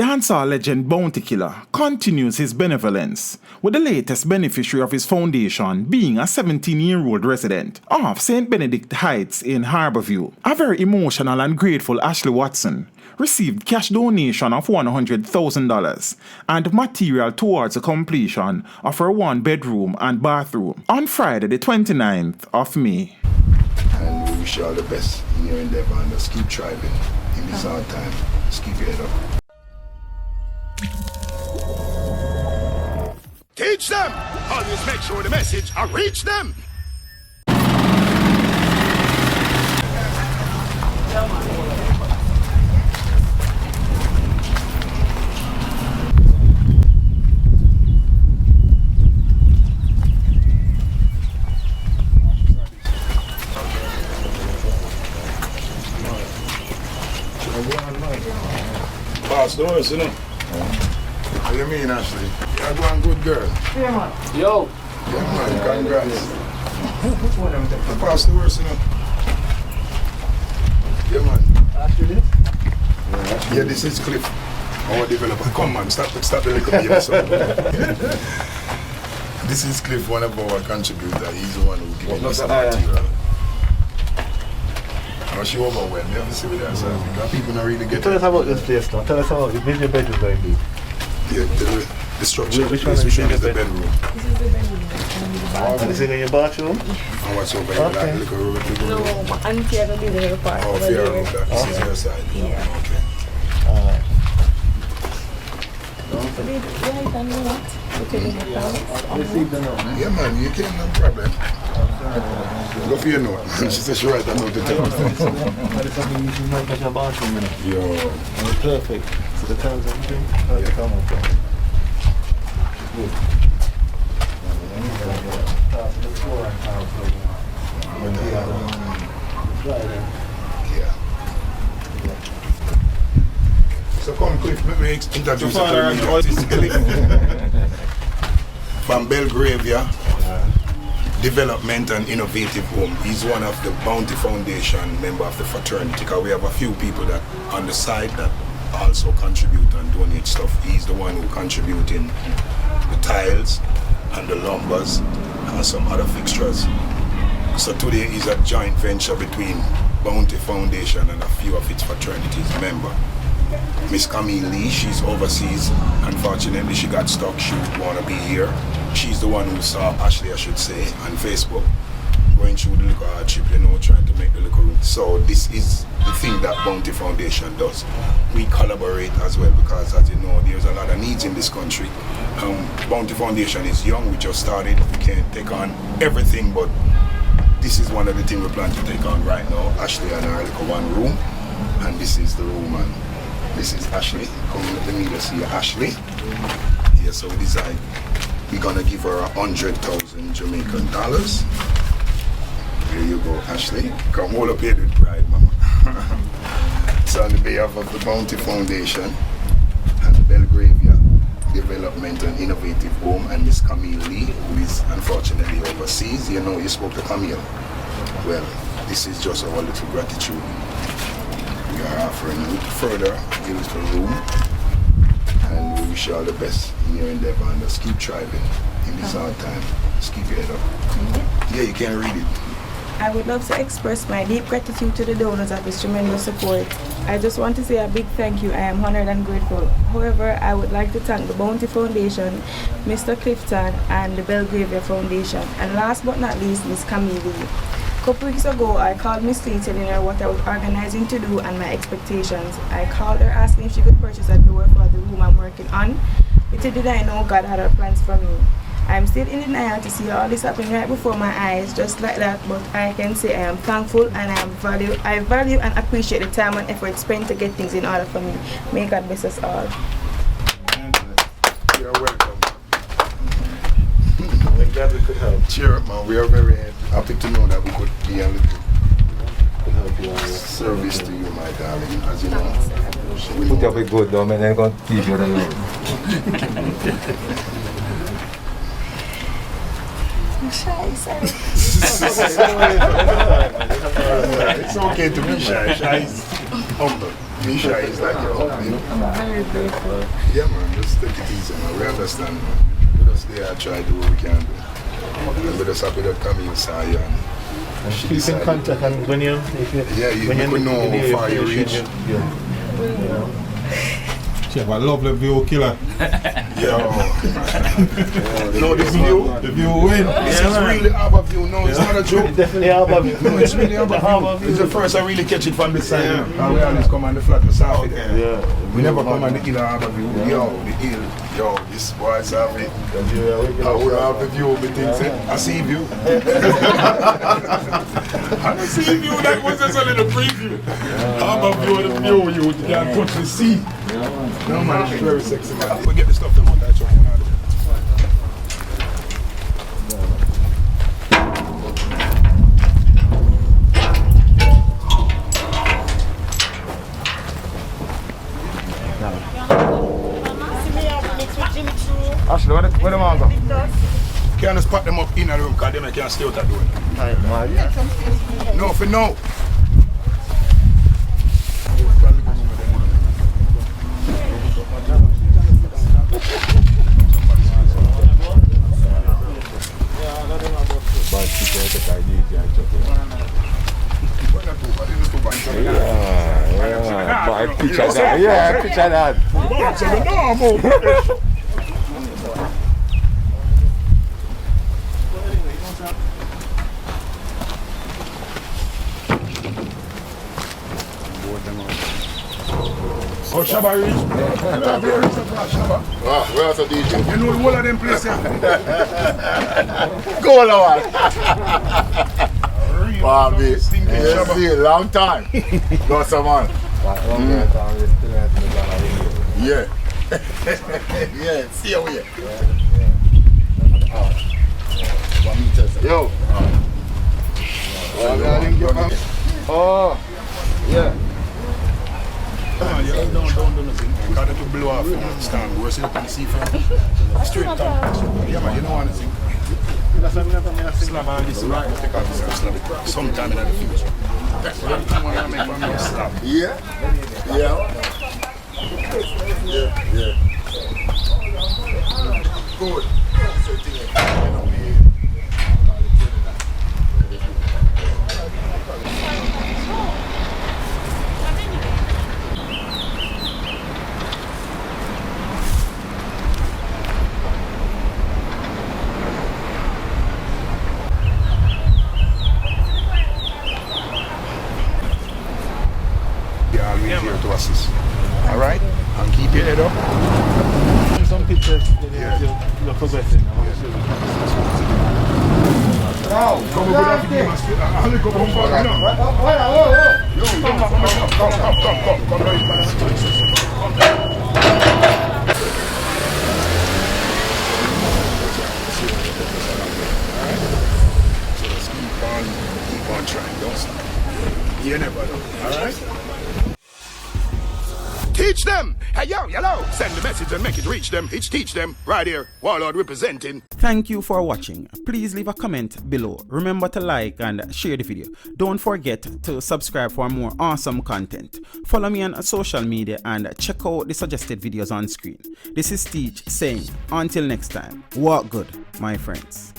Dancehall legend Bounty Killer continues his benevolence, with the latest beneficiary of his foundation being a 17-year-old resident of St Benidict Heights in Harbour View. A very emotional and grateful Ashley Watson received cash donation of $100,000 and material towards the completion of her one-bedroom and bathroom on Friday the 29th of May. And we wish you all the best in your endeavor and just keep thriving in this hard time. Just keep your head up. Teach them! Always make sure the message will reach them! Pass the horse, you know. What do you mean, Ashley? You're going good, girl. Yeah, man. Yo! Yeah, man, congrats. Pass the horse, you know. Yeah, man. After this? Yeah, this is Cliff, our developer. Come, man, stop the liquor here, son. This is Cliff, one of our contributors. He's the one who gave us some material. I was overwhelmed. You have to see with that, sir. Because people don't really get Tell us about this place now. Tell us about it. Which your bedroom going to be? Yeah, the structure. Which one is is the the bedroom? This is the bedroom. And this in your bathroom? And what's over here? Like, look over the No, my auntie is going to be there part. Oh, fair enough. This is your side. Yeah. Okay. Alright. Yeah, man, you can, no problem. Go for your note. She said she write a note to tell us. That is something you should make as your bathroom, you know. Yo. Oh, perfect. So the times everything? Yeah. Come on, come on. Good. Yeah. So come, Cliff, let me introduce you to the from Belgravia Development and Innovative Home. He's one of the Bounty Foundation member of the fraternity, because we have a few people that on the side that also contribute and donate stuff. He's the one who contributes in the tiles and the lumbers and some other fixtures. So today is a joint venture between Bounty Foundation and a few of its fraternities member. Miss Camille Lee, she's overseas. Unfortunately, she got stuck. She would want to be here. She's the one who saw Ashley, I should say, on Facebook, going through the liquor hardship, you know, trying to make the liquor room. So this is the thing that Bounty Foundation does. We collaborate as well because, as you know, there's a lot of needs in this country. Bounty Foundation is young. We just started. We can't take on everything, but this is one of the things we plan to take on right now. Ashley and her liquor one room, and this is the room, and this is Ashley. Come let the media see Ashley. Yeah, so we decide we're gonna give her 100,000 Jamaican dollars. Here you go, Ashley. Come hold up here with pride, mama. It's on the behalf of the Bounty Foundation and the Belgravia Development and Innovative Home and Miss Camille Lee, who is unfortunately overseas. You know, you spoke to Camille. Well, this is just our little gratitude. We are offering you further a little room, and we wish you all the best in your endeavor and just keep thriving in this hard time. Just keep your head up. Yeah, you can read it. I would love to express my deep gratitude to the donors of this tremendous support. I just want to say a big thank you. I am honored and grateful. However, I would like to thank the Bounty Foundation, Mr. Clifton, and the Belgravia Foundation, and last but not least, Miss Camille Lee. A couple weeks ago, I called Miss Lee telling her what I was organizing to do and my expectations. I called her asking if she could purchase a door for the room I'm working on. Little did I know God had her plans for me. I'm still in denial to see all this happening right before my eyes, just like that, but I can say I am thankful and I value and appreciate the time and effort spent to get things in order for me. May God bless us all. You're welcome. I'm glad we could help. Cheer up, man. We are very happy to know that we could be a little service to you, my darling, as you know. Put up a good though, man. I'm going to keep you alone. I'm shy, sorry. It's okay to be shy. Shy is humble. Misha is like your humble, you know? I'm very grateful. Yeah, man, just take it easy, man. We understand, man. We just there try to do what we can do. And we just happy that come inside here and she Keep in decided. contact and when you... Yeah, you could know how far you reach. She have a lovely view, killer. Yo. No, the view. The view win. This is really Harbour View. No, it's not a joke. Definitely Harbour View. No, it's really Harbour View. It's the first I really catch it from this side. And we always come on the flat beside it. Yeah. We never come on the hill of Harbour View. Yo, the hill. Yo, this boys have it. I would have the view of the things. I see view. I see view. That was just a little preview. Harbour View, the view, you can't touch the sea. No man, it's very sexy, man. We get the stuff that want that joint. Ashley, where the man go? Can't just pack them up in a room because then I can't stay out that door. No, for now. Picture that. Yeah, picture that. Oh, Shabba reach. Shabba. Ah, where's the DJ? You know the whole of them place here. Go on, Bobby. Stinking Shabba. See, long time. Go some man. Yeah. Yeah, see you here. Yo. Oh, yeah. Yeah, don't do nothing. Because it will blow off and stand. We're still can see from straight down. Yeah, man, you know anything. Slab all this right. Take out this slab sometime in the future. That's what I want to make one more slab. Yeah. Yeah. Yeah. Yeah. Good. Here to assist. Alright? And keep your head up. Some pictures, you're progressing. Now, Come over there, give us a helicopter. Come So let's keep on trying. Don't stop. You never know. Alright? Teach them! Hey, yo, hello! Send the message and make it reach them. It's teach them. Right here. Warlord representing. Thank you for watching. Please leave a comment below. Remember to like and share the video. Don't forget to subscribe for more awesome content. Follow me on social media and check out the suggested videos on screen. This is Teach saying, until next time, walk good, my friends.